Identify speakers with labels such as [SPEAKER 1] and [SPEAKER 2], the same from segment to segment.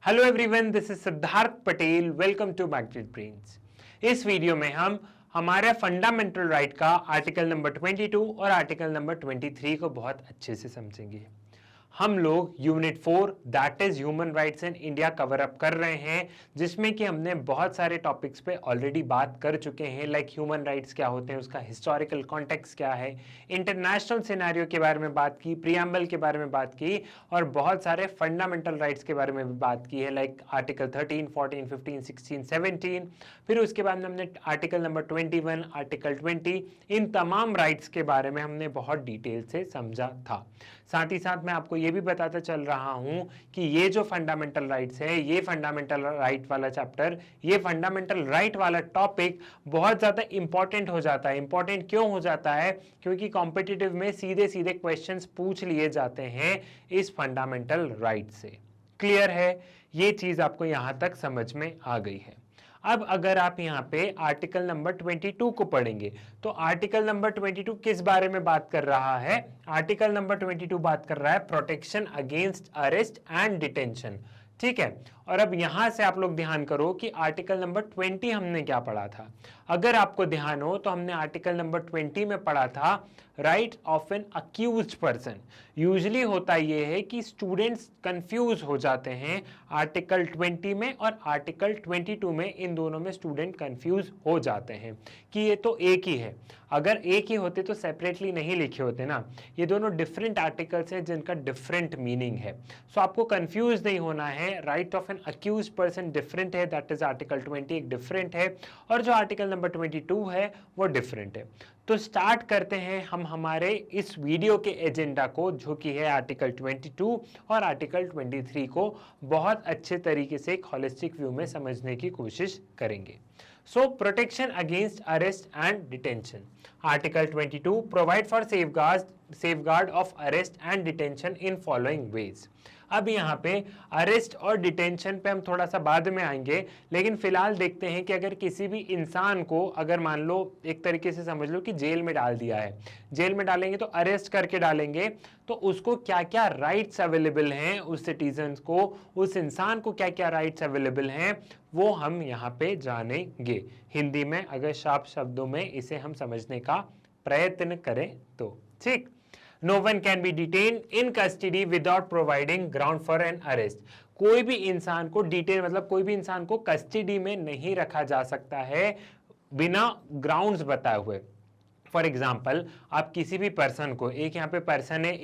[SPEAKER 1] Hello everyone, this is Siddharth Patel. Welcome to Magnet Brains. इस video में हम हमारे फंडामेंटल राइट का आर्टिकल नंबर 22 और आर्टिकल नंबर 23 को बहुत अच्छे से समझेंगे। हम लोग unit 4 that is human rights in India cover up कर रहे हैं, जिसमें कि हमने बहुत सारे टॉपिक्स पे ऑलरेडी बात कर चुके हैं, लाइक ह्यूमन राइट्स क्या होते हैं, उसका हिस्टोरिकल कॉन्टेक्स्ट क्या है, इंटरनेशनल सिनेरियो के बारे में बात की, प्रियम्बल के बारे में बात की और बहुत सारे फंडामेंटल राइट्स के बारे में भी बात की है, लाइक आर्टिकल 13, 14, 15, 16, 17। फिर उसके बाद में हमने आर्टिकल नंबर 21, आर्टिकल 20, इन तमाम राइट्स के बारे में हमने बहुत डिटेल से समझा था। साथ ही साथ मैं आपको ये भी बताता चल रहा हूं कि ये जो फंडामेंटल राइट्स है, ये फंडामेंटल राइट वाला चैप्टर, ये फंडामेंटल राइट वाला टॉपिक बहुत ज्यादा इंपॉर्टेंट हो जाता है। इंपॉर्टेंट क्यों हो जाता है? क्योंकि कॉम्पिटिटिव में सीधे सीधे क्वेश्चंस पूछ लिए जाते हैं इस फंडामेंटल राइट से। क्लियर है? ये चीज आपको यहां तक समझ में आ गई है। अब अगर आप यहाँ पे आर्टिकल नंबर 22 को पढ़ेंगे तो आर्टिकल नंबर 22 किस बारे में बात कर रहा है? आर्टिकल नंबर 22 बात कर रहा है protection against arrest and detention. ठीक है, और अब यहां से आप लोग ध्यान करो कि आर्टिकल नंबर 20 हमने क्या पढ़ा था। अगर आपको ध्यान हो तो हमने आर्टिकल नंबर 20 में पढ़ा था right of an accused person. Usually होता यह है कि स्टूडेंट्स कंफ्यूज हो जाते हैं आर्टिकल 20 में और आर्टिकल 22 में। इन दोनों में स्टूडेंट कंफ्यूज हो जाते हैं कि ये तो एक ही है। अगर एक ही होते तो सेपरेटली नहीं लिखे होते ना। ये दोनों डिफरेंट आर्टिकल्स हैं जिनका डिफरेंट मीनिंग है। सो आपको कंफ्यूज नहीं होना है। Right of an accused person different है, दैट इज आर्टिकल 20 एक डिफरेंट है, और जो आर्टिकल नंबर 22 है वो डिफरेंट है। तो स्टार्ट करते हैं हम हमारे इस वीडियो के एजेंडा को, जो कि है आर्टिकल 22 और आर्टिकल 23 को बहुत अच्छे तरीके से एक होलिस्टिक व्यू में समझने की कोशिश करेंगे। So protection against arrest and detention. Article 22 provide for safeguard of arrest and detention in following ways. अब यहाँ पे अरेस्ट और डिटेंशन पे हम थोड़ा सा बाद में आएंगे, लेकिन फिलहाल देखते हैं कि अगर किसी भी इंसान को, अगर मान लो एक तरीके से समझ लो कि जेल में डाल दिया है, जेल में डालेंगे तो अरेस्ट करके डालेंगे, तो उसको क्या क्या राइट्स अवेलेबल हैं, उस सिटीजन्स को, उस इंसान को क्या क्या राइट्स अवेलेबल हैं, वो हम यहाँ पे जानेंगे। हिंदी में अगर साफ शब्दों में इसे हम समझने का प्रयत्न करें तो। ठीक। No one can be detained in custody without providing ground for an arrest. कोई भी इंसान को डिटेन मतलब कोई भी इंसान को कस्टडी में नहीं रखा जा सकता है बिना ग्राउंड्स बताए हुए। फॉर एग्जाम्पल, आप किसी भी पर्सन को, एक यहाँ पे पर्सन है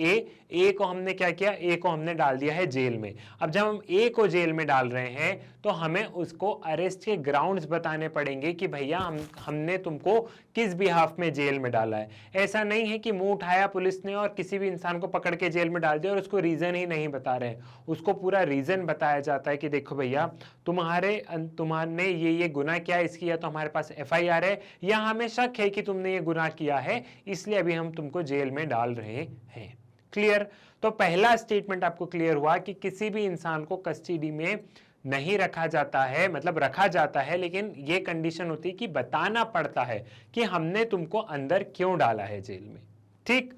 [SPEAKER 1] ए को हमने क्या किया, ए को हमने डाल दिया है जेल में। अब जब हम ए को जेल में डाल रहे हैं तो हमें उसको अरेस्ट के ग्राउंड्स बताने पड़ेंगे कि भैया हमने तुमको किस बिहाफ में जेल में डाला है। ऐसा नहीं है कि मुंह उठाया पुलिस ने और किसी भी इंसान को पकड़ के जेल में डाल दिया और उसको रीजन ही नहीं बता रहे हैं। उसको पूरा रीजन बताया जाता है कि देखो भैया तुम्हारे ये गुनाह किया, इसकी या तो हमारे पास FIR है या हमें शक है कि तुमने ये गुनाह किया है, इसलिए अभी हम तुमको जेल में डाल रहे हैं। क्लियर? तो पहला स्टेटमेंट आपको क्लियर हुआ कि किसी भी इंसान को कस्टडी में नहीं रखा जाता है, मतलब रखा जाता है, लेकिन ये कंडीशन होती है कि बताना पड़ता है कि हमने तुमको अंदर क्यों डाला है जेल में। ठीक।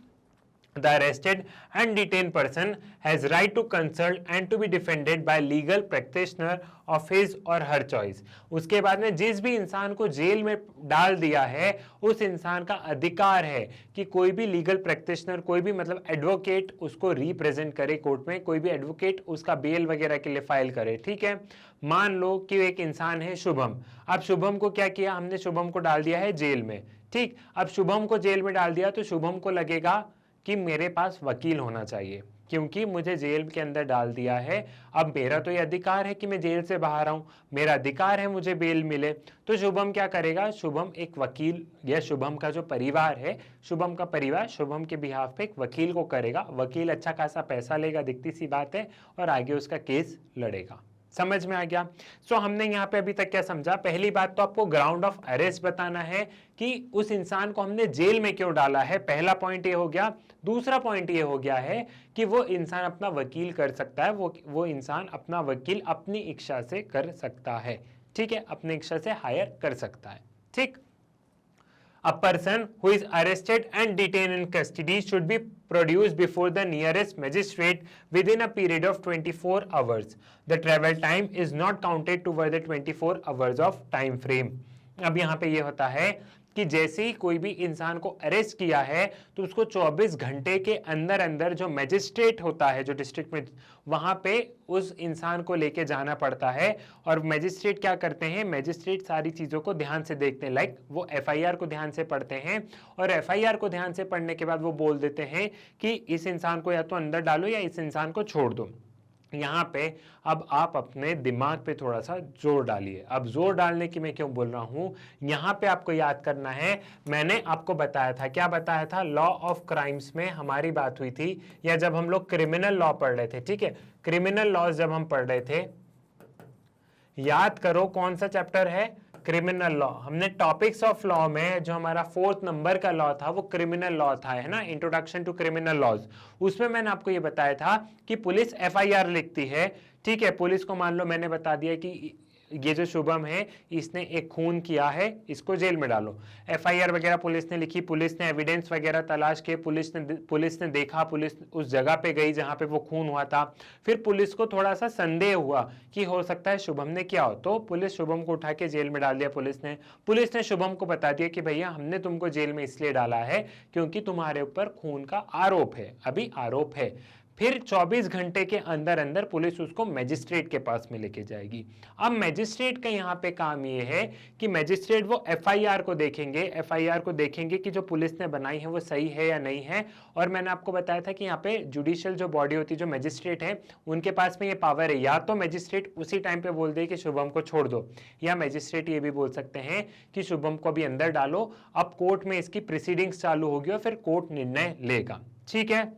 [SPEAKER 1] The arrested and detained person has right to consult and to be defended by legal practitioner of his or her choice. उसके बाद में जिस भी इंसान को जेल में डाल दिया है उस इंसान का अधिकार है कि कोई भी लीगल प्रैक्टिशनर, कोई भी मतलब एडवोकेट उसको रिप्रेजेंट करे कोर्ट में, कोई भी एडवोकेट उसका बेल वगैरह के लिए फाइल करे। ठीक है। मान लो कि एक इंसान है शुभम। अब शुभम को क्या किया, हमने शुभम को डाल दिया है जेल में। ठीक। अब शुभम को जेल में डाल दिया तो शुभम को लगेगा कि मेरे पास वकील होना चाहिए क्योंकि मुझे जेल के अंदर डाल दिया है। अब मेरा तो ये अधिकार है कि मैं जेल से बाहर आऊं, मेरा अधिकार है मुझे बेल मिले। तो शुभम क्या करेगा, शुभम एक वकील, या शुभम का जो परिवार है, शुभम का परिवार शुभम के बिहाफ पे एक वकील को करेगा। वकील अच्छा खासा पैसा लेगा, दिखती सी बात है, और आगे उसका केस लड़ेगा। समझ में आ गया? सो हमने यहाँ पे अभी तक क्या समझा? पहली बात तो आपको ग्राउंड ऑफ अरेस्ट बताना है कि उस इंसान को हमने जेल में क्यों डाला है। पहला पॉइंट ये हो गया। दूसरा पॉइंट ये हो गया है कि वो इंसान अपना वकील कर सकता है, वो इंसान अपना वकील अपनी इच्छा से कर सकता है। ठीक है, अपनी इच्छा से हायर कर सकता है। ठीक। A person who is arrested and detained in custody should be produced before the nearest magistrate within a period of 24 hours. The travel time is not counted toward the 24 hours of time frame. अब यहाँ पे ये होता है कि जैसे ही कोई भी इंसान को अरेस्ट किया है तो उसको 24 घंटे के अंदर अंदर जो मैजिस्ट्रेट होता है जो डिस्ट्रिक्ट में, वहां पे उस इंसान को लेके जाना पड़ता है। और मैजिस्ट्रेट क्या करते हैं, मैजिस्ट्रेट सारी चीजों को ध्यान से देखते हैं, लाइक वो एफआईआर को ध्यान से पढ़ते हैं और एफआईआर को ध्यान से पढ़ने के बाद वो बोल देते हैं कि इस इंसान को या तो अंदर डालो या इस इंसान को छोड़ दो। यहाँ पे अब आप अपने दिमाग पे थोड़ा सा जोर डालिए। अब जोर डालने की मैं क्यों बोल रहा हूं, यहाँ पे आपको याद करना है, मैंने आपको बताया था, क्या बताया था, लॉ ऑफ क्राइम्स में हमारी बात हुई थी, या जब हम लोग क्रिमिनल लॉ पढ़ रहे थे, ठीक है, क्रिमिनल लॉज जब हम पढ़ रहे थे, याद करो कौन सा चैप्टर है, क्रिमिनल लॉ। हमने टॉपिक्स ऑफ लॉ में जो हमारा 4th नंबर का लॉ था वो क्रिमिनल लॉ था, है ना, इंट्रोडक्शन टू क्रिमिनल लॉज। उसमें मैंने आपको ये बताया था कि पुलिस एफआईआर लिखती है, ठीक है, पुलिस को मान लो मैंने बता दिया कि ये जो शुभम है इसने एक खून किया है, इसको जेल में डालो। एफआईआर वगैरह पुलिस ने लिखी, पुलिस ने एविडेंस वगैरह तलाश के, पुलिस ने देखा, पुलिस उस जगह पे गई जहां पे वो खून हुआ था। फिर पुलिस को थोड़ा सा संदेह हुआ कि हो सकता है शुभम ने किया हो, तो पुलिस शुभम को उठा के जेल में डाल दिया। पुलिस ने शुभम को बता दिया कि भैया हमने तुमको जेल में इसलिए डाला है क्योंकि तुम्हारे ऊपर खून का आरोप है, अभी आरोप है। फिर 24 घंटे के अंदर अंदर पुलिस उसको मैजिस्ट्रेट के पास में लेके जाएगी। अब मैजिस्ट्रेट का यहाँ पे काम ये है कि मैजिस्ट्रेट वो एफआईआर को देखेंगे कि जो पुलिस ने बनाई है वो सही है या नहीं है। और मैंने आपको बताया था कि यहाँ पे जुडिशियल जो बॉडी होती है, जो मैजिस्ट्रेट है, उनके पास में ये पावर है, या तो मैजिस्ट्रेट उसी टाइम पे बोल दे कि शुभम को छोड़ दो, या मैजिस्ट्रेट ये भी बोल सकते हैं कि शुभम को भी अंदर डालो। अब कोर्ट में इसकी प्रोसीडिंग्स चालू होगी और फिर कोर्ट निर्णय लेगा, ठीक है।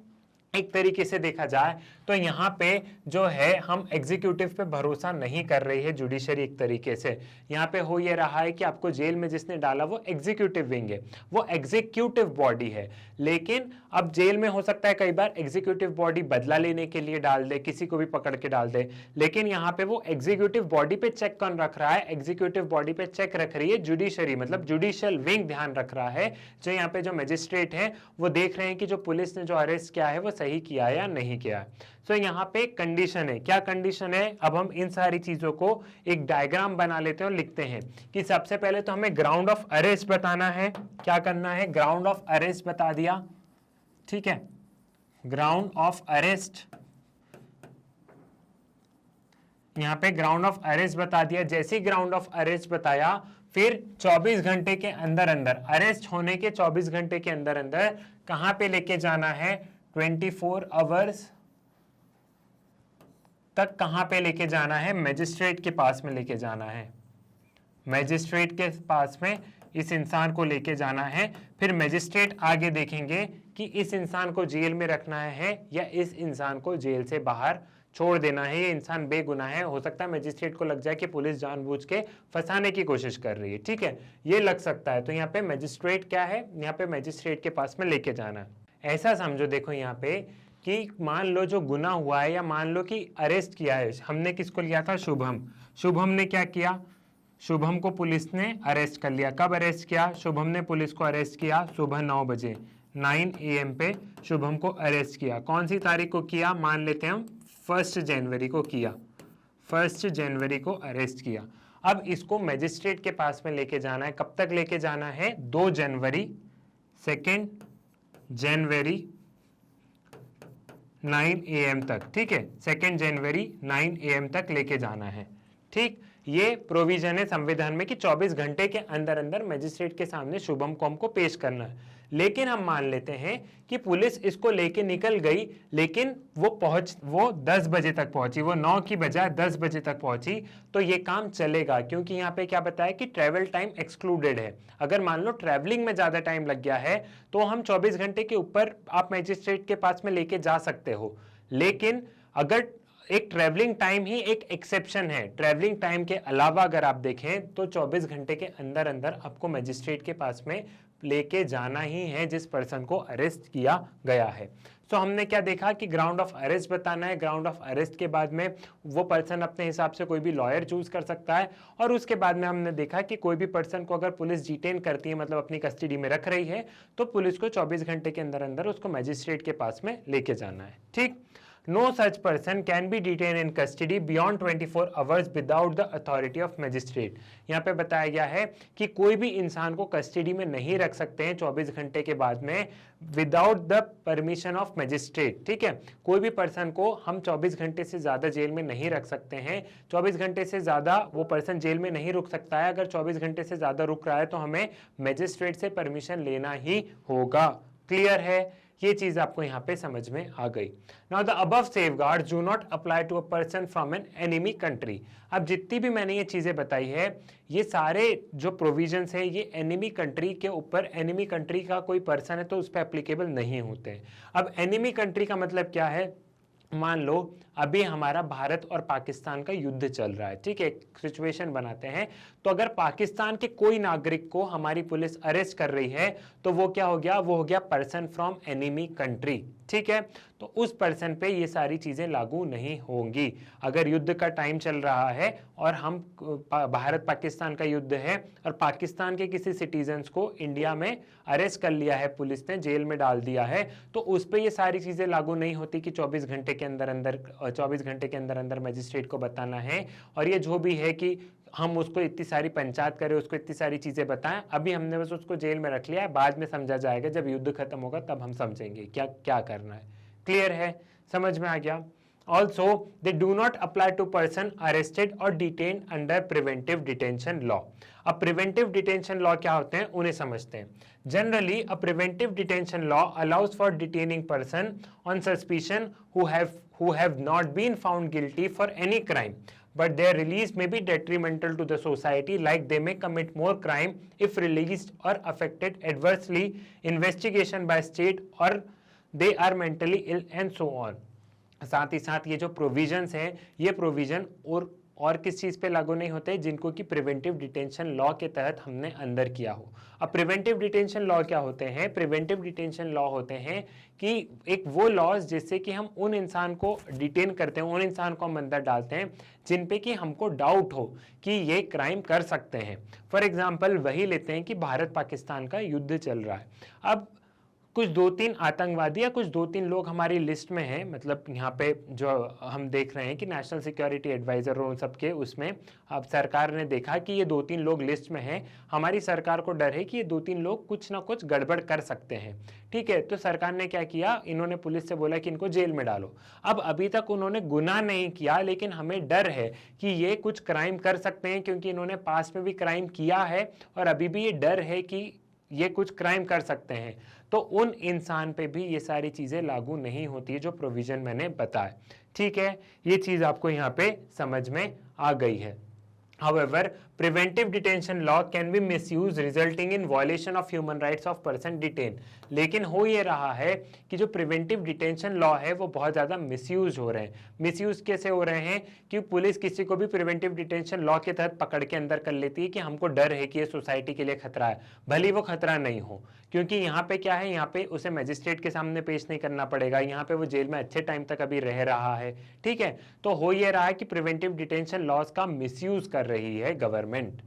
[SPEAKER 1] एक तरीके से देखा जाए तो यहाँ पे जो है हम एग्जीक्यूटिव पे भरोसा नहीं कर रही है जुडिशरी। एक तरीके से यहाँ पे हो ये रहा है कि आपको जेल में जिसने डाला वो एग्जीक्यूटिव विंग है, वो एग्जीक्यूटिव बॉडी है। लेकिन अब जेल में हो सकता है कई बार एग्जीक्यूटिव बॉडी बदला लेने के लिए डाल दे, किसी को भी पकड़ के डाल दे, लेकिन यहाँ पे वो एग्जीक्यूटिव बॉडी पे चेक कौन रख रहा है, एग्जीक्यूटिव बॉडी पे चेक रख रही है जुडिशरी, मतलब जुडिशियल विंग ध्यान रख रहा है। जो यहाँ पे जो मैजिस्ट्रेट है वो देख रहे हैं कि जो पुलिस ने जो अरेस्ट किया है वो सही किया या नहीं किया। सो यहाँ पे कंडीशन है, क्या कंडीशन है, अब हम इन सारी चीजों को एक डायग्राम बना लेते हैं और लिखते हैं कि सबसे पहले तो हमें ग्राउंड ऑफ अरेस्ट बताना है। क्या करना है, ग्राउंड ऑफ अरेस्ट बता दिया, ठीक है, ग्राउंड ऑफ अरेस्ट, यहाँ पे ग्राउंड ऑफ अरेस्ट बता दिया। जैसे ही ग्राउंड ऑफ अरेस्ट बताया फिर 24 घंटे के अंदर अंदर, अरेस्ट होने के 24 घंटे के अंदर अंदर कहां पे लेके जाना है, 24 आवर्स तक कहां पे लेके जाना है, मैजिस्ट्रेट के पास में लेके जाना है, मैजिस्ट्रेट के पास में इस इंसान को लेके जाना है। फिर मैजिस्ट्रेट आगे देखेंगे कि इस इंसान को जेल में रखना है या इस इंसान को जेल से बाहर छोड़ देना है, ये इंसान बेगुनाह है। हो सकता है मैजिस्ट्रेट को लग जाए कि पुलिस जानबूझ के फंसाने की कोशिश कर रही है, ठीक है, ये लग सकता है। तो यहाँ पे मैजिस्ट्रेट क्या है, यहाँ पे मैजिस्ट्रेट के पास में लेके जाना है। ऐसा समझो, देखो यहाँ पे कि मान लो जो गुनाह हुआ है, या मान लो कि अरेस्ट किया है, हमने किसको लिया था, शुभम ने क्या किया, शुभम को पुलिस ने अरेस्ट कर लिया। कब अरेस्ट किया, शुभम ने पुलिस को अरेस्ट किया सुबह 9 बजे, 9 AM पे शुभम को अरेस्ट किया। कौन सी तारीख को किया, मान लेते हैं हम 1 जनवरी को किया, 1 जनवरी को अरेस्ट किया। अब इसको मैजिस्ट्रेट के पास में लेके जाना है, कब तक लेके जाना है, 2 जनवरी, 2 जनवरी 9 AM तक, ठीक है, 2 जनवरी 9 AM तक लेके जाना है, ठीक। ये प्रोविजन है संविधान में कि 24 घंटे के अंदर अंदर मैजिस्ट्रेट के सामने शुभम को हमको पेश करना है। लेकिन हम मान लेते हैं कि पुलिस इसको लेके निकल गई, लेकिन वो 10 बजे तक पहुंची, वो 9 की बजाय 10 बजे तक पहुंची, तो ये काम चलेगा, क्योंकि यहाँ पे क्या बताया कि ट्रेवल टाइम एक्सक्लूडेड है। अगर मान लो ट्रेवलिंग में ज्यादा टाइम लग गया है तो हम 24 घंटे के ऊपर आप मैजिस्ट्रेट के पास में लेके जा सकते हो। लेकिन अगर एक ट्रैवलिंग टाइम ही एक एक्सेप्शन है, ट्रैवलिंग टाइम के अलावा अगर आप देखें तो 24 घंटे के अंदर अंदर आपको मैजिस्ट्रेट के पास में लेके जाना ही है जिस पर्सन को अरेस्ट किया गया है। सो हमने क्या देखा कि ग्राउंड ऑफ अरेस्ट बताना है, ग्राउंड ऑफ अरेस्ट के बाद में वो पर्सन अपने हिसाब से कोई भी लॉयर चूज कर सकता है, और उसके बाद में हमने देखा कि कोई भी पर्सन को अगर पुलिस डिटेन करती है, मतलब अपनी कस्टडी में रख रही है, तो पुलिस को 24 घंटे के अंदर अंदर उसको मजिस्ट्रेट के पास में लेके जाना है। ठीक, No such person can be detained in custody beyond 24 hours without the authority of magistrate। यहाँ पे बताया गया है कि कोई भी इंसान को कस्टडी में नहीं रख सकते हैं 24 घंटे के बाद में without the permission of magistrate. ठीक है, कोई भी पर्सन को हम 24 घंटे से ज्यादा जेल में नहीं रख सकते हैं। 24 घंटे से ज्यादा वो पर्सन जेल में नहीं रुक सकता है। अगर 24 घंटे से ज्यादा रुक रहा है तो हमें मजिस्ट्रेट से परमिशन लेना ही होगा। क्लियर है, ये चीज आपको यहाँ पे समझ में आ गई। Now the above safeguards do not apply to a person from an enemy country. अब जितनी भी मैंने ये चीजें बताई है, ये सारे जो प्रोविजंस है ये एनिमी कंट्री के ऊपर, एनिमी कंट्री का कोई पर्सन है तो उस पर एप्लीकेबल नहीं होते हैं। अब एनिमी कंट्री का मतलब क्या है, मान लो अभी हमारा भारत और पाकिस्तान का युद्ध चल रहा है। ठीक है, सिचुएशन बनाते हैं, तो अगर पाकिस्तान के कोई नागरिक को हमारी पुलिस अरेस्ट कर रही है तो वो क्या हो गया, वो हो गया पर्सन फ्रॉम एनिमी कंट्री। ठीक है, तो उस पर्सन पे ये सारी चीजें लागू नहीं होंगी। अगर युद्ध का टाइम चल रहा है और हम भारत पाकिस्तान का युद्ध है और पाकिस्तान के किसी सिटीजन्स को इंडिया में अरेस्ट कर लिया है पुलिस ने, जेल में डाल दिया है, तो उस पे ये सारी चीजें लागू नहीं होती कि 24 घंटे के अंदर अंदर 24 घंटे के अंदर अंदर मजिस्ट्रेट को बताना है। और ये जो भी है कि हम उसको इतनी सारी पंचायत करें, उसको इतनी सारी चीजें बताएं, अभी हमने बस उसको जेल में रख लिया है, बाद में समझा जाएगा, जब युद्ध खत्म होगा तब हम समझेंगे क्या क्या करना है। क्लियर है, समझ में आ गया। Also, they do not apply to person arrested or detained under preventive detention law। अब preventive detention law क्या होते हैं उन्हें समझते हैं। Generally, a preventive detention law allows for detaining person on suspicion who have not been found guilty for any crime, but their release may be detrimental to the society, like they may commit more crime if released or affected adversely investigation by state, or they are mentally ill and so on। साथ ही साथ ये जो provisions हैं, ये provision और किस चीज पे लागू नहीं होते, जिनको कि प्रिवेंटिव डिटेंशन लॉ के तहत हमने अंदर किया हो। अब प्रिवेंटिव डिटेंशन लॉ क्या होते हैं, प्रिवेंटिव डिटेंशन लॉ होते हैं कि एक वो लॉज जिससे कि हम उन इंसान को डिटेन करते हैं, उन इंसान को हम अंदर डालते हैं जिन पे कि हमको डाउट हो कि ये क्राइम कर सकते हैं। फॉर एग्जाम्पल वही लेते हैं कि भारत पाकिस्तान का युद्ध चल रहा है। अब कुछ 2-3 आतंकवादी या कुछ 2-3 लोग हमारी लिस्ट में हैं, मतलब यहाँ पे जो हम देख रहे हैं कि नेशनल सिक्योरिटी एडवाइजर और सबके उसमें अब सरकार ने देखा कि ये 2-3 लोग लिस्ट में हैं, हमारी सरकार को डर है कि ये 2-3 लोग कुछ ना कुछ गड़बड़ कर सकते हैं। ठीक है, तो सरकार ने क्या किया, इन्होंने पुलिस से बोला कि इनको जेल में डालो। अब अभी तक उन्होंने गुनाह नहीं किया, लेकिन हमें डर है कि ये कुछ क्राइम कर सकते हैं, क्योंकि इन्होंने पास्ट में भी क्राइम किया है और अभी भी ये डर है कि ये कुछ क्राइम कर सकते हैं। तो उन इंसान पे भी ये सारी चीजें लागू नहीं होती है जो प्रोविजन मैंने बताया। ठीक है, ये चीज आपको यहाँ पे समझ में आ गई है। However, preventive detention law can be misused resulting in violation of human rights of person detained। लेकिन हो ये रहा है कि जो प्रिवेंटिव डिटेंशन लॉ है वो बहुत ज़्यादा मिसयूज हो रहे हैं। मिसयूज कैसे हो रहे हैं कि पुलिस किसी को भी प्रिवेंटिव डिटेंशन लॉ के तहत पकड़ के अंदर कर लेती है कि हमको डर है कि ये सोसाइटी के लिए खतरा है, भले वो खतरा नहीं हो, क्योंकि यहाँ पे क्या है, यहाँ पे उसे मजिस्ट्रेट के सामने पेश नहीं करना पड़ेगा, यहाँ पे वो जेल में अच्छे टाइम तक अभी रह रहा है। ठीक है, तो हो ये रहा है कि प्रिवेंटिव डिटेंशन लॉज का मिसयूज कर रही है government.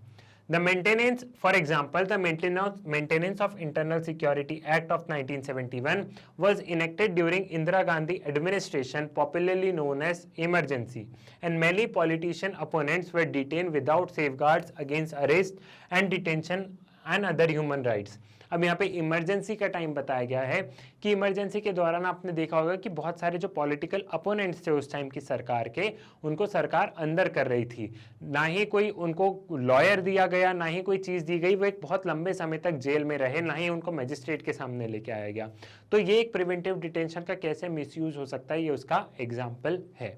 [SPEAKER 1] The maintenance, for example, the maintenance of Internal Security Act of 1971 was enacted during Indira Gandhi administration, popularly known as emergency, and many politician opponents were detained without safeguards against arrest and detention and other human rights। अब यहाँ पे emergency का time बताया गया है कि emergency के दौरान आपने देखा होगा कि बहुत सारे जो पॉलिटिकल अपोनेंट्स थे उस टाइम की सरकार के, उनको सरकार अंदर कर रही थी, ना ही कोई उनको लॉयर दिया गया, ना ही कोई चीज़ दी गई, वो एक बहुत लंबे समय तक जेल में रहे, ना ही उनको मजिस्ट्रेट के सामने लेके आया गया। तो ये एक प्रिवेंटिव डिटेंशन का कैसे मिसयूज हो सकता है, ये उसका एग्जाम्पल है।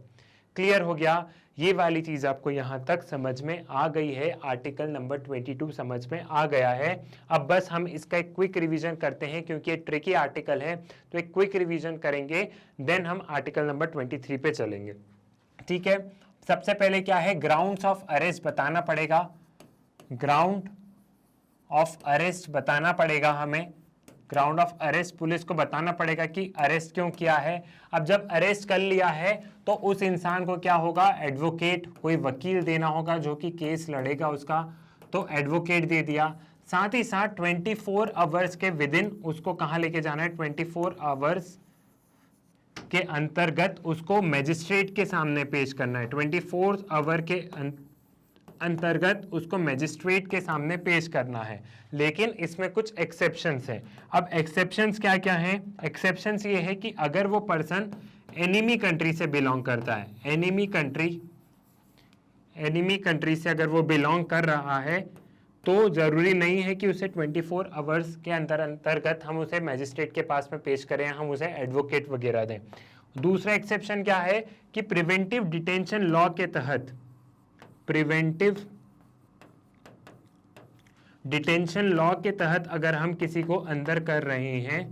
[SPEAKER 1] क्लियर हो गया, ये वाली चीज आपको यहां तक समझ में आ गई है, आर्टिकल नंबर 22 समझ में आ गया है। अब बस हम इसका एक क्विक रिवीजन करते हैं, क्योंकि ये ट्रिकी आर्टिकल है, तो एक क्विक रिवीजन करेंगे, देन हम आर्टिकल नंबर 23 पे चलेंगे। ठीक है, सबसे पहले क्या है, ग्राउंड्स ऑफ अरेस्ट बताना पड़ेगा, ग्राउंड ऑफ अरेस्ट बताना पड़ेगा हमें ग्राउंड ऑफ अरेस्ट पुलिस को बताना पड़ेगा कि अरेस्ट क्यों किया है। अब जब अरेस्ट कर लिया है तो उस इंसान को क्या होगा, एडवोकेट, कोई वकील देना होगा जो कि केस लड़ेगा उसका, तो एडवोकेट दे दिया। साथ ही साथ 24 आवर्स के विद इन उसको कहाँ लेके जाना है, 24 आवर्स के अंतर्गत उसको मैजिस्ट्रेट के सामने पेश करना है। 24 आवर के अंतर्गत उसको मैजिस्ट्रेट के सामने पेश करना है। लेकिन इसमें कुछ एक्सेप्शंस हैं। अब एक्सेप्शंस क्या क्या हैं? एक्सेप्शंस ये है कि अगर वो पर्सन एनिमी कंट्री से बिलोंग करता है, एनिमी कंट्री से अगर वो बिलोंग कर रहा है तो जरूरी नहीं है कि उसे 24 आवर्स के अंतर्गत हम उसे मैजिस्ट्रेट के पास में पेश करें, हम उसे एडवोकेट वगैरह दें। दूसरा एक्सेप्शन क्या है कि प्रिवेंटिव डिटेंशन लॉ के तहत, प्रिवेंटिव डिटेंशन लॉ के तहत अगर हम किसी को अंदर कर रहे हैं,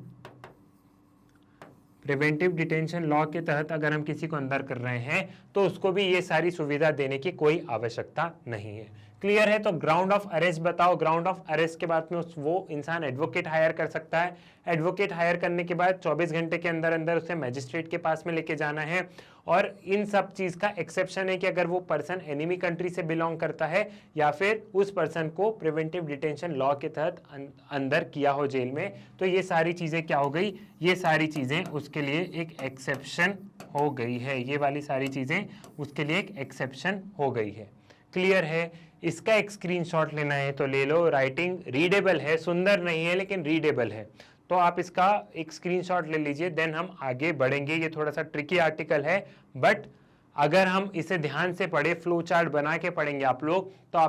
[SPEAKER 1] प्रिवेंटिव डिटेंशन लॉ के तहत अगर हम किसी को अंदर कर रहे हैं तो उसको भी ये सारी सुविधा देने की कोई आवश्यकता नहीं है। क्लियर है? तो ग्राउंड ऑफ अरेस्ट बताओ। ग्राउंड ऑफ अरेस्ट के बाद में वो इंसान एडवोकेट हायर कर सकता है। एडवोकेट हायर करने के बाद 24 घंटे के अंदर अंदर उसे मैजिस्ट्रेट के पास में लेके जाना है। और इन सब चीज का एक्सेप्शन है कि अगर वो पर्सन एनिमी कंट्री से बिलोंग करता है या फिर उस पर्सन को प्रिवेंटिव डिटेंशन लॉ के तहत अंदर किया हो जेल में, तो ये सारी चीजें क्या हो गई, ये सारी चीजें उसके लिए एक एक्सेप्शन हो गई है। ये वाली सारी चीजें उसके लिए एक एक्सेप्शन हो गई है। क्लियर है? इसका एक स्क्रीनशॉट लेना है तो ले लो। राइटिंग रीडेबल है, सुंदर नहीं है लेकिन रीडेबल है, तो आप इसका एक स्क्रीनशॉट ले लीजिए, देन हम आगे बढ़ेंगे। ये थोड़ा सा ट्रिकी आर्टिकल है, बट अगर हम इसे ध्यान से पढ़े, फ्लो चार्ट बना के पढ़ेंगे आप लोग, तो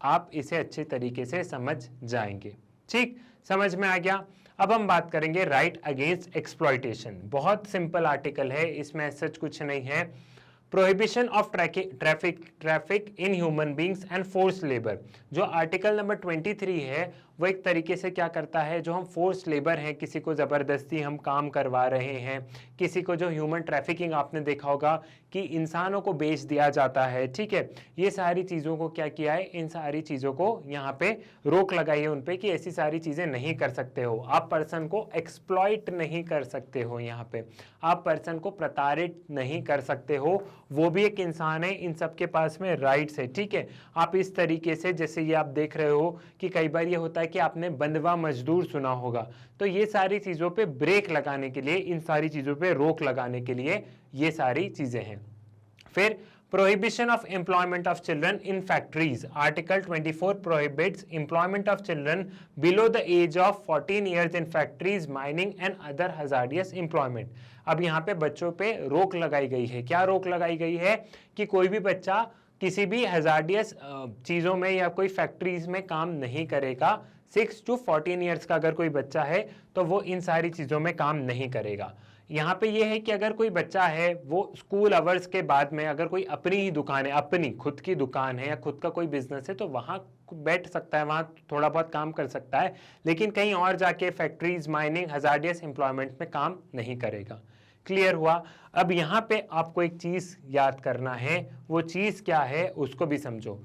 [SPEAKER 1] आप इसे अच्छे तरीके से समझ जाएंगे। ठीक, समझ में आ गया? अब हम बात करेंगे राइट अगेंस्ट एक्सप्लॉयटेशन। बहुत सिंपल आर्टिकल है, इसमें सच कुछ नहीं है। Prohibition of traffic in human beings and force labour, जो आर्टिकल नंबर 23 है वो एक तरीके से क्या करता है, जो हम फोर्स लेबर हैं, किसी को ज़बरदस्ती हम काम करवा रहे हैं, किसी को जो ह्यूमन ट्रैफिकिंग आपने देखा होगा कि इंसानों को बेच दिया जाता है, ठीक है, ये सारी चीज़ों को क्या किया है, इन सारी चीज़ों को यहाँ पे रोक लगाई है उन पे कि ऐसी सारी चीज़ें नहीं कर सकते हो। आप पर्सन को एक्सप्लॉइट नहीं कर सकते हो, यहाँ पे आप पर्सन को प्रताड़ित नहीं कर सकते हो, वो भी एक इंसान है, इन सबके पास में राइट्स है। ठीक है, आप इस तरीके से, जैसे ये आप देख रहे हो कि कई बार ये होता है कि आपने बंधवा मजदूर सुना होगा, तो ये सारी चीजों पे ब्रेक लगाने के लिए, इन सारी चीजों पे रोक लगाने के लिए ये सारी चीजें हैं। फिर prohibition of employment of children in factories, article 24 prohibits employment of children below the age of 14 years in factories, mining and other hazardous employment। अब यहाँ पे बच्चों पे रोक लगाई गई है। क्या रोक लगाई गई है कि कोई भी बच्चा किसी भी हजार्डियस चीज़ों में या कोई फैक्ट्रीज में काम नहीं करेगा। 6 to 14 ईयर्स का अगर कोई बच्चा है तो वो इन सारी चीज़ों में काम नहीं करेगा। यहाँ पे ये है कि अगर कोई बच्चा है वो स्कूल आवर्स के बाद में अगर कोई अपनी ही दुकान है, अपनी खुद की दुकान है या खुद का कोई बिजनेस है, तो वहाँ बैठ सकता है, वहाँ थोड़ा बहुत काम कर सकता है, लेकिन कहीं और जाके फैक्ट्रीज, माइनिंग, हजार्डियस एम्प्लॉयमेंट में काम नहीं करेगा। क्लियर हुआ? अब यहाँ पे आपको एक चीज़ याद करना है, वो चीज़ क्या है उसको भी समझो।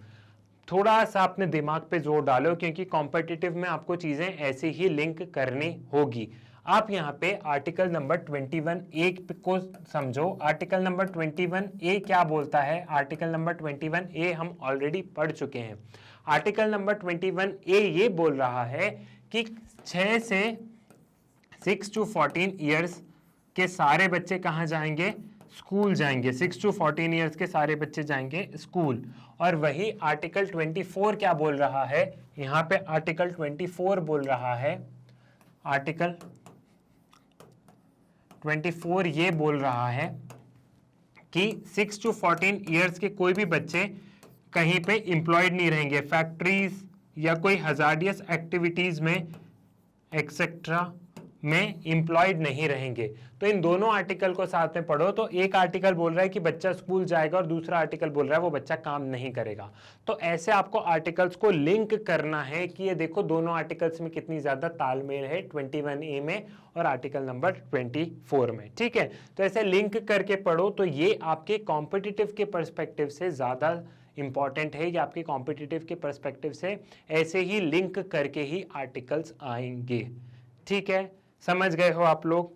[SPEAKER 1] थोड़ा सा अपने दिमाग पे जोर डालो, क्योंकि कॉम्पिटिटिव में आपको चीज़ें ऐसी ही लिंक करनी होगी। आप यहाँ पे आर्टिकल नंबर 21A को समझो। आर्टिकल नंबर 21A क्या बोलता है? आर्टिकल नंबर 21A हम ऑलरेडी पढ़ चुके हैं। आर्टिकल नंबर 21A ये बोल रहा है कि 6 से 6 to 14 ईयर्स के सारे बच्चे कहाँ जाएंगे? स्कूल जाएंगे। 6 to 14 ईयर्स के सारे बच्चे जाएंगे स्कूल। और वही आर्टिकल 24 क्या बोल रहा है? यहाँ पे आर्टिकल 24 बोल रहा है, आर्टिकल 24 ये बोल रहा है कि 6 to 14 ईयर्स के कोई भी बच्चे कहीं पे एम्प्लॉयड नहीं रहेंगे, फैक्ट्रीज या कोई हजार्डियस एक्टिविटीज में एक्सेट्रा में एम्प्लॉयड नहीं रहेंगे। तो इन दोनों आर्टिकल को साथ में पढ़ो, तो एक आर्टिकल बोल रहा है कि बच्चा स्कूल जाएगा और दूसरा आर्टिकल बोल रहा है वो बच्चा काम नहीं करेगा। तो ऐसे आपको आर्टिकल्स को लिंक करना है कि ये देखो दोनों आर्टिकल्स में कितनी ज्यादा तालमेल है, 21A में और आर्टिकल नंबर 24 में। ठीक है, तो ऐसे लिंक करके पढ़ो, तो ये आपके कॉम्पिटिटिव के पर्सपेक्टिव से ज्यादा इंपॉर्टेंट है, या आपके कॉम्पिटिटिव के पर्सपेक्टिव से ऐसे ही लिंक करके ही आर्टिकल्स आएंगे। ठीक है, समझ गए हो आप लोग।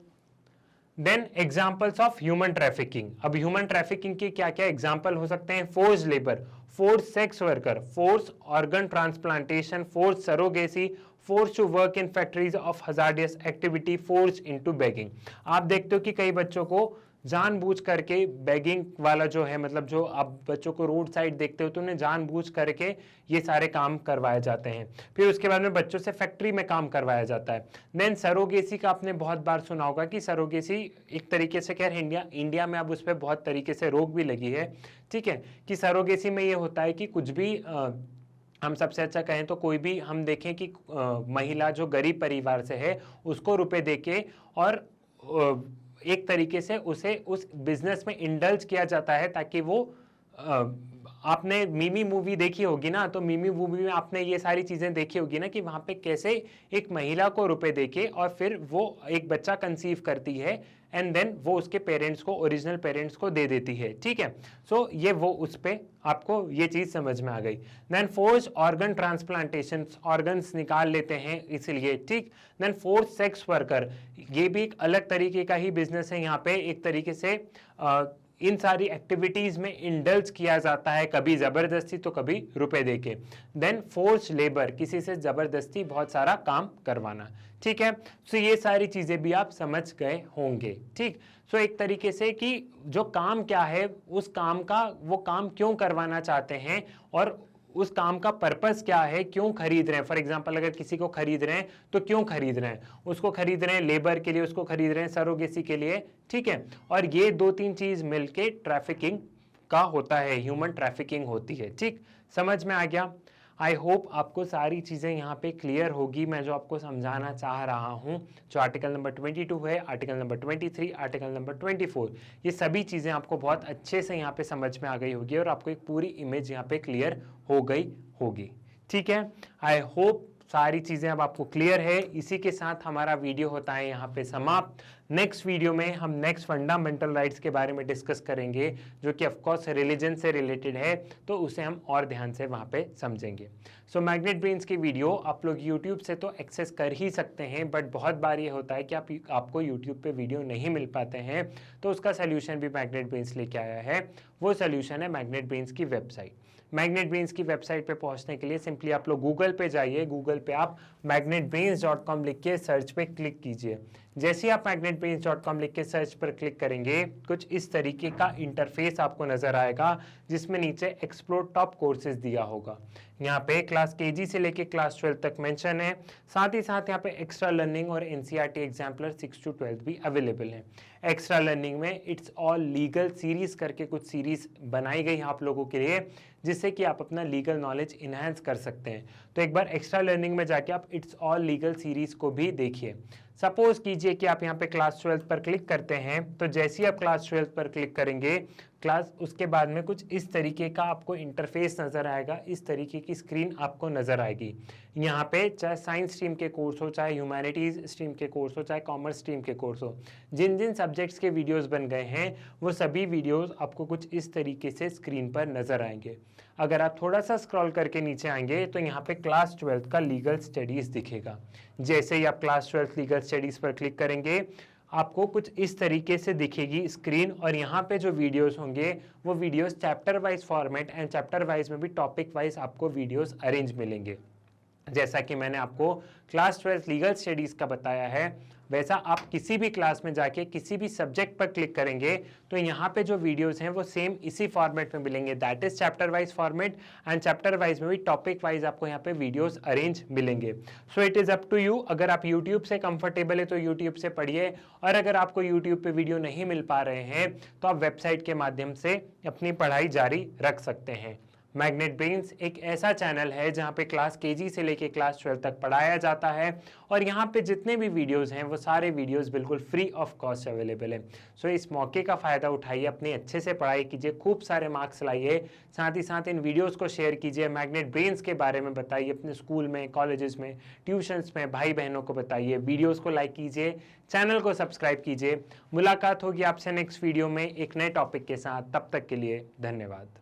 [SPEAKER 1] Then examples of human trafficking. अब ह्यूमन ट्रैफिकिंग के क्या क्या एग्जाम्पल हो सकते हैं? Force labour, force sex worker, force organ transplantation, force surrogacy, force to work in factories of hazardous activity, force into begging. आप देखते हो कि कई बच्चों को जानबूझ करके बेगिंग वाला जो है, मतलब जो आप बच्चों को रोड साइड देखते हो तो उन्हें जानबूझ करके ये सारे काम करवाए जाते हैं। फिर उसके बाद में बच्चों से फैक्ट्री में काम करवाया जाता है। देन सरोगेसी का आपने बहुत बार सुना होगा कि सरोगेसी एक तरीके से, खैर इंडिया में अब उस पर बहुत तरीके से रोक भी लगी है, ठीक है, कि सरोगेसी में ये होता है कि कुछ भी हम सबसे अच्छा कहें तो कोई भी हम देखें कि महिला जो गरीब परिवार से है उसको रुपए देके और एक तरीके से उसे उस बिजनेस में इंडल्ज किया जाता है ताकि वो आपने मिमी मूवी देखी होगी ना, तो मिमी मूवी में आपने ये सारी चीजें देखी होगी ना कि वहां पे कैसे एक महिला को रुपए देके और फिर वो एक बच्चा कंसीव करती है एंड देन वो उसके पेरेंट्स को, ओरिजिनल पेरेंट्स को दे देती है, ठीक है। सो ये वो उस पे आपको ये चीज समझ में आ गई। Then force organ transplantation, organs निकाल लेते हैं इसलिए, ठीक। देन फोर्स सेक्स वर्कर, ये भी एक अलग तरीके का ही बिजनेस है। यहाँ पे एक तरीके से इन सारी एक्टिविटीज में इंडल्ज किया जाता है, कभी जबरदस्ती तो कभी रुपए देके। देन फोर्स लेबर, किसी से जबरदस्ती बहुत सारा काम करवाना, ठीक है। सो ये सारी चीजें भी आप समझ गए होंगे, ठीक। सो एक तरीके से कि जो काम क्या है, उस काम का वो काम क्यों करवाना चाहते हैं और उस काम का पर्पस क्या है, क्यों खरीद रहे हैं। फॉर एग्जांपल अगर किसी को खरीद रहे हैं तो क्यों खरीद रहे हैं, उसको खरीद रहे हैं लेबर के लिए, उसको खरीद रहे हैं सरोगेसी के लिए, ठीक है। और ये 2-3 चीज मिलके ट्रैफिकिंग का होता है, ह्यूमन ट्रैफिकिंग होती है, ठीक। समझ में आ गया? आई होप आपको सारी चीज़ें यहाँ पे क्लियर होगी। मैं जो आपको समझाना चाह रहा हूँ, जो आर्टिकल नंबर 22 है, आर्टिकल नंबर 23, आर्टिकल नंबर 24, ये सभी चीज़ें आपको बहुत अच्छे से यहाँ पे समझ में आ गई होगी और आपको एक पूरी इमेज यहाँ पे क्लियर हो गई होगी, ठीक है। आई होप सारी चीज़ें अब आपको क्लियर है। इसी के साथ हमारा वीडियो होता है यहाँ पे समाप्त। नेक्स्ट वीडियो में हम नेक्स्ट फंडामेंटल राइट्स के बारे में डिस्कस करेंगे, जो कि ऑफकोर्स रिलीजन से रिलेटेड है, तो उसे हम और ध्यान से वहाँ पे समझेंगे। सो मैग्नेट ब्रेन्स की वीडियो आप लोग यूट्यूब से तो एक्सेस कर ही सकते हैं, बट बहुत बार ये होता है कि आपको यूट्यूब पे वीडियो नहीं मिल पाते हैं, तो उसका सोल्यूशन भी मैग्नेट ब्रेन्स लेके आया है। वो सोल्यूशन है मैग्नेट ब्रेन्स की वेबसाइट। मैग्नेट ब्रेन्स की वेबसाइट पे पहुंचने के लिए सिंपली आप लोग गूगल पे जाइए, गूगल पे आप magnetbrains.com लिख के सर्च पे क्लिक कीजिए। जैसे ही आप magnetbrains.com लिख के सर्च पर क्लिक करेंगे, कुछ इस तरीके का इंटरफेस आपको नजर आएगा, जिसमें नीचे एक्सप्लोर टॉप कोर्सेज दिया होगा। यहाँ पे क्लास केजी से लेके क्लास 12 तक मेंशन है, साथ ही साथ यहाँ पे एक्स्ट्रा लर्निंग और एनसीईआरटी एग्जाम्पलर 6 to 12 भी अवेलेबल है। एक्स्ट्रा लर्निंग में इट्स ऑल लीगल सीरीज करके कुछ सीरीज बनाई गई आप लोगों के लिए, जिससे कि आप अपना लीगल नॉलेज इनहेंस कर सकते हैं। तो एक बार एक्स्ट्रा लर्निंग में जाके आप इट्स ऑल लीगल सीरीज को भी देखिए। सपोज कीजिए कि आप यहाँ पे क्लास 12 पर क्लिक करते हैं, तो जैसे ही आप क्लास 12 पर क्लिक करेंगे, क्लास उसके बाद में कुछ इस तरीके का आपको इंटरफेस नजर आएगा, इस तरीके की स्क्रीन आपको नजर आएगी। यहाँ पे चाहे साइंस स्ट्रीम के कोर्स हो, चाहे ह्यूमैनिटीज स्ट्रीम के कोर्स हो, चाहे कॉमर्स स्ट्रीम के कोर्स हो, जिन जिन सब्जेक्ट्स के वीडियोस बन गए हैं, वो सभी वीडियोस आपको कुछ इस तरीके से स्क्रीन पर नजर आएंगे। अगर आप थोड़ा सा स्क्रॉल करके नीचे आएंगे तो यहाँ पे क्लास 12 का लीगल स्टडीज दिखेगा। जैसे ही आप क्लास 12 लीगल स्टडीज पर क्लिक करेंगे, आपको कुछ इस तरीके से दिखेगी स्क्रीन, और यहाँ पे जो वीडियोस होंगे वो videos chapter wise format and chapter wise में भी टॉपिक वाइज आपको वीडियोस अरेंज मिलेंगे। जैसा कि मैंने आपको क्लास 12 लीगल स्टडीज का बताया है, वैसा आप किसी भी क्लास में जाके किसी भी सब्जेक्ट पर क्लिक करेंगे तो यहाँ पे जो वीडियोस हैं वो सेम इसी फॉर्मेट में मिलेंगे, that is chapter wise format, and chapter wise में भी टॉपिक वाइज आपको यहाँ पे वीडियोस अरेंज मिलेंगे। So it is up to you. अगर आप यूट्यूब से कंफर्टेबल है तो यूट्यूब से पढ़िए, और अगर आपको यूट्यूब पे वीडियो नहीं मिल पा रहे हैं तो आप वेबसाइट के माध्यम से अपनी पढ़ाई जारी रख सकते हैं। मैग्नेट ब्रेन्स एक ऐसा चैनल है जहाँ पे क्लास केजी से लेके क्लास 12 तक पढ़ाया जाता है, और यहाँ पे जितने भी वीडियोस हैं वो सारे वीडियोस बिल्कुल फ्री ऑफ कॉस्ट अवेलेबल है। सो इस मौके का फ़ायदा उठाइए, अपने अच्छे से पढ़ाई कीजिए, खूब सारे मार्क्स लाइए, साथ ही साथ इन वीडियोज़ को शेयर कीजिए, मैग्नेट ब्रेन्स के बारे में बताइए अपने स्कूल में, कॉलेजेस में, ट्यूशन्स में भाई बहनों को बताइए, वीडियोज़ को लाइक कीजिए, चैनल को सब्सक्राइब कीजिए। मुलाकात होगी आपसे नेक्स्ट वीडियो में एक नए टॉपिक के साथ, तब तक के लिए धन्यवाद।